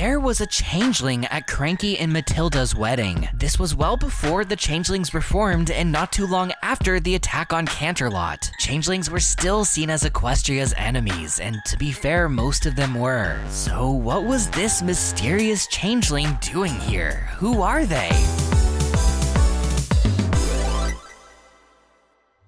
There was a changeling at Cranky and Matilda's wedding. This was well before the changelings were formed and not too long after the attack on Canterlot. Changelings were still seen as Equestria's enemies, and to be fair, most of them were. So what was this mysterious changeling doing here? Who are they?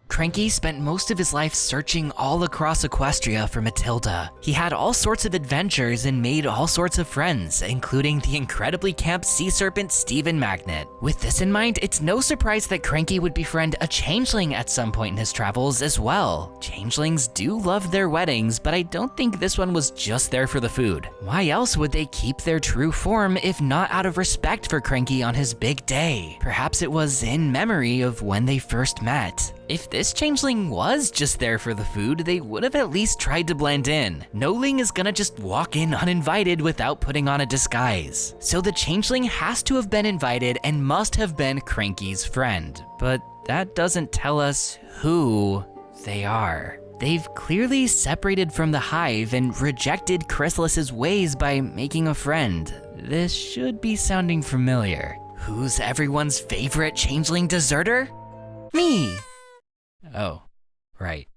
Cranky spent most of his life searching all across Equestria for Matilda. He had all sorts of adventures and made all sorts of friends, including the incredibly camp sea serpent Stephen Magnet. With this in mind, it's no surprise that Cranky would befriend a changeling at some point in his travels as well. Changelings do love their weddings, but I don't think this one was just there for the food. Why else would they keep their true form if not out of respect for Cranky on his big day? Perhaps it was in memory of when they first met. If this changeling was just there for the food, they would have at least tried to blend in. No ling is gonna just walk in uninvited without putting on a disguise. So the changeling has to have been invited and must have been Cranky's friend. But that doesn't tell us who they are. They've clearly separated from the hive and rejected Chrysalis's ways by making a friend. This should be sounding familiar. Who's everyone's favorite changeling deserter? Me! Oh, right.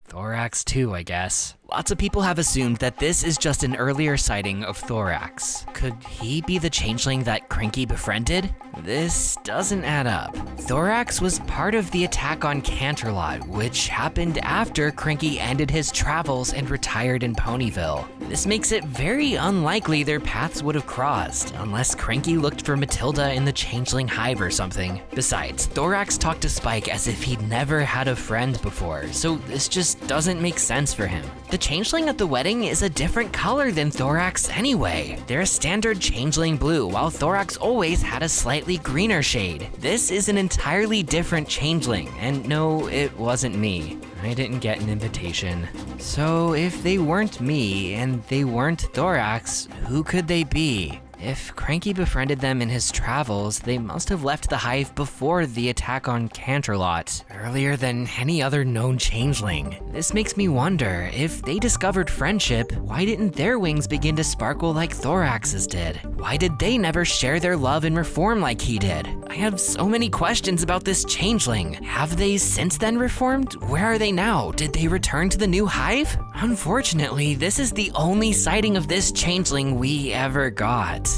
Thorax too, I guess. Lots of people have assumed that this is just an earlier sighting of Thorax. Could he be the changeling that Cranky befriended? This doesn't add up. Thorax was part of the attack on Canterlot, which happened after Cranky ended his travels and retired in Ponyville. This makes it very unlikely their paths would have crossed, unless Cranky looked for Matilda in the changeling hive or something. Besides, Thorax talked to Spike as if he'd never had a friend before, so this just doesn't make sense for him. The changeling at the wedding is a different color than Thorax anyway. They're a standard changeling blue, while Thorax always had a slightly greener shade. This is an entirely different changeling, and no, it wasn't me. I didn't get an invitation. So if they weren't me and they weren't Thorax, who could they be? If Cranky befriended them in his travels, they must have left the hive before the attack on Canterlot, earlier than any other known changeling. This makes me wonder, if they discovered friendship, why didn't their wings begin to sparkle like Thorax's did? Why did they never share their love and reform like he did? I have so many questions about this changeling. Have they since then reformed? Where are they now? Did they return to the new hive? Unfortunately, this is the only sighting of this changeling we ever got.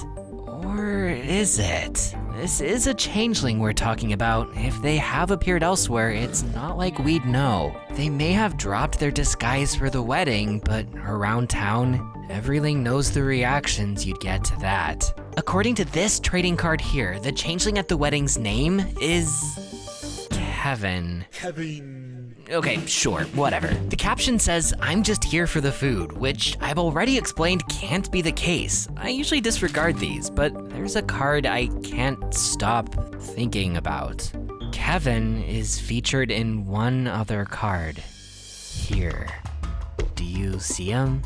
Or is it? This is a changeling we're talking about. If they have appeared elsewhere, it's not like we'd know. They may have dropped their disguise for the wedding, but around town, everything knows the reactions you'd get to that. According to this trading card here, the changeling at the wedding's name is Kevin. Okay, sure, whatever. The caption says, "I'm just here for the food," which I've already explained can't be the case. I usually disregard these, but there's a card I can't stop thinking about. Kevin is featured in one other card. Here. Do you see him?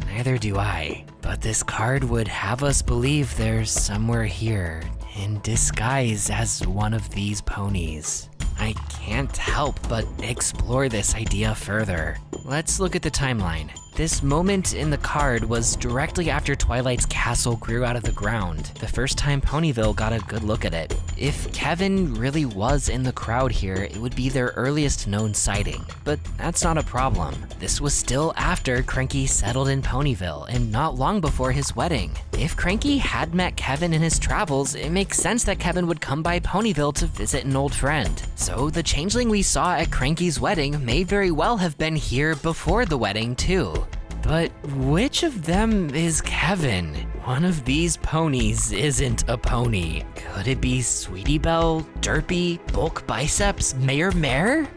Neither do I. But this card would have us believe there's somewhere here, in disguise as one of these ponies. I can't help but explore this idea further. Let's look at the timeline. This moment in the card was directly after Twilight's castle grew out of the ground, the first time Ponyville got a good look at it. If Kevin really was in the crowd here, it would be their earliest known sighting, but that's not a problem. This was still after Cranky settled in Ponyville and not long before his wedding. If Cranky had met Kevin in his travels, it makes sense that Kevin would come by Ponyville to visit an old friend. So the changeling we saw at Cranky's wedding may very well have been here before the wedding too. But which of them is Kevin? One of these ponies isn't a pony. Could it be Sweetie Belle, Derpy, Bulk Biceps, Mayor Mare?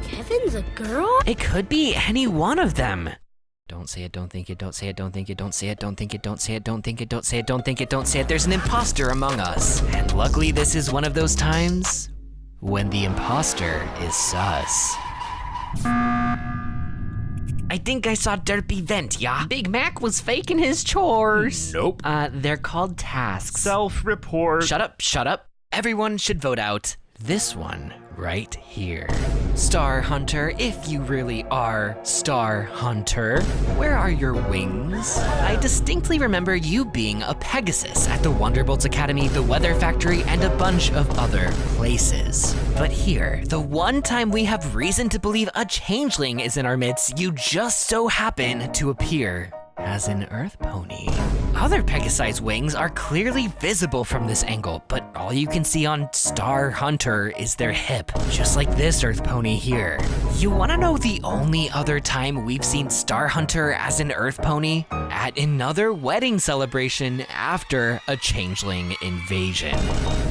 Kevin's a girl? It could be any one of them. Don't say it, don't think it, don't say it, don't think it, don't say it, don't think it, don't say it, don't think it, don't say it, don't think it, don't say it. There's an imposter among us. And luckily this is one of those times when the imposter is sus. I think I saw Derpy vent, yeah? Big Mac was faking his chores. Nope. They're called tasks. Self-report. Shut up, shut up. Everyone should vote out this one right here. Star Hunter, if you really are Star Hunter, where are your wings? I distinctly remember you being a Pegasus at the Wonderbolts Academy, the Weather Factory, and a bunch of other places. But here, the one time we have reason to believe a changeling is in our midst, you just so happen to appear as an Earth Pony. Other Pegasi's wings are clearly visible from this angle, but all you can see on Star Hunter is their hip, just like this Earth Pony here. You wanna know the only other time we've seen Star Hunter as an Earth Pony? At another wedding celebration after a changeling invasion.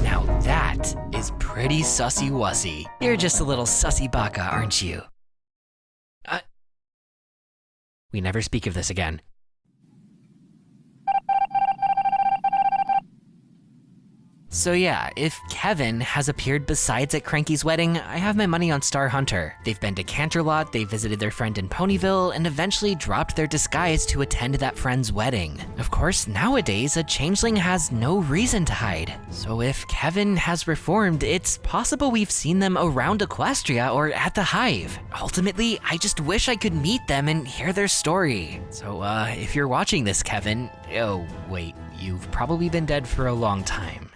Now that is pretty sussy-wussy. You're just a little sussy baka, aren't you? We never speak of this again. So yeah, if Kevin has appeared besides at Cranky's wedding, I have my money on Star Hunter. They've been to Canterlot, they visited their friend in Ponyville, and eventually dropped their disguise to attend that friend's wedding. Of course, nowadays, a changeling has no reason to hide. So if Kevin has reformed, it's possible we've seen them around Equestria or at the Hive. Ultimately, I just wish I could meet them and hear their story. So if you're watching this, Kevin, oh wait, you've probably been dead for a long time.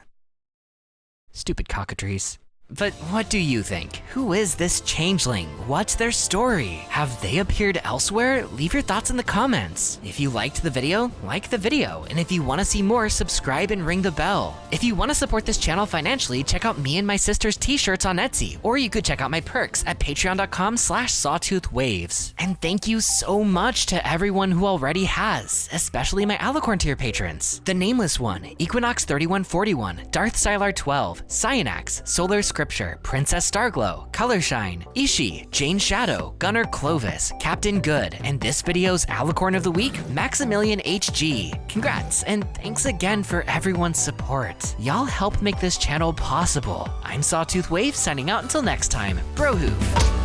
Stupid cockatrice. But what do you think? Who is this changeling? What's their story? Have they appeared elsewhere? Leave your thoughts in the comments. If you liked the video, like the video. And if you want to see more, subscribe and ring the bell. If you want to support this channel financially, check out me and my sister's t-shirts on Etsy, or you could check out my perks at patreon.com/sawtoothwaves. And thank you so much to everyone who already has, especially my Alicorn tier patrons. The Nameless One, Equinox3141, Darth Sylar 12, Cyanax, Solar Scripture, Princess Starglow, Colorshine, Ishi, Jane Shadow, Gunnar Clovis, Captain Good, and this video's Alicorn of the Week, Maximilian HG. Congrats, and thanks again for everyone's support. Y'all help make this channel possible. I'm Sawtooth Wave, signing out until next time. Brohoof.